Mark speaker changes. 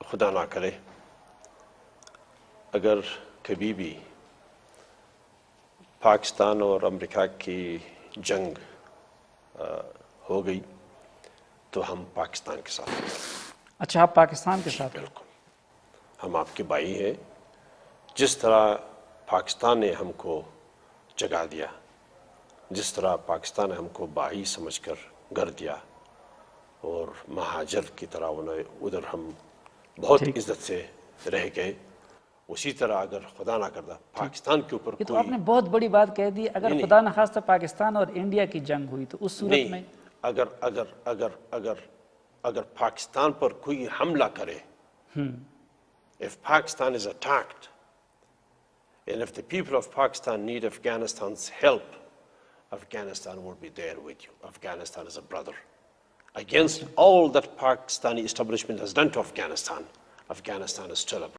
Speaker 1: خدا نہ کرے اگر کبھی بھی پاکستان اور امریکہ کی جنگ ہو گئی تو ہم پاکستان کے ساتھ ہیں.
Speaker 2: اچھا آپ پاکستان کے ساتھ؟
Speaker 1: بالکل، ہم آپ کے بھائی ہیں. جس طرح پاکستان نے ہم کو جگہ دیا، جس طرح پاکستان نے ہم کو بھائی سمجھ کر گھر دیا اور مہاجر کی طرح انہیں ادھر ہم بہت عزت سے رہ گئے، اسی طرح اگر خدا نہ کرتا پاکستان کے اوپر
Speaker 2: یہ تو آپ نے بہت بڑی بات کہہ دی. اگر خدا نخواستہ پاکستان اور انڈیا کی جنگ ہوئی تو اس صورت میں
Speaker 1: اگر اگر اگر اگر اگر پاکستان پر کوئی حملہ کرے، if Pakistan is attacked and if the people of Pakistan need Afghanistan's help, Afghanistan will be there with you. Afghanistan is a brother. Against all that Pakistani establishment has done to Afghanistan, Afghanistan is still a brother.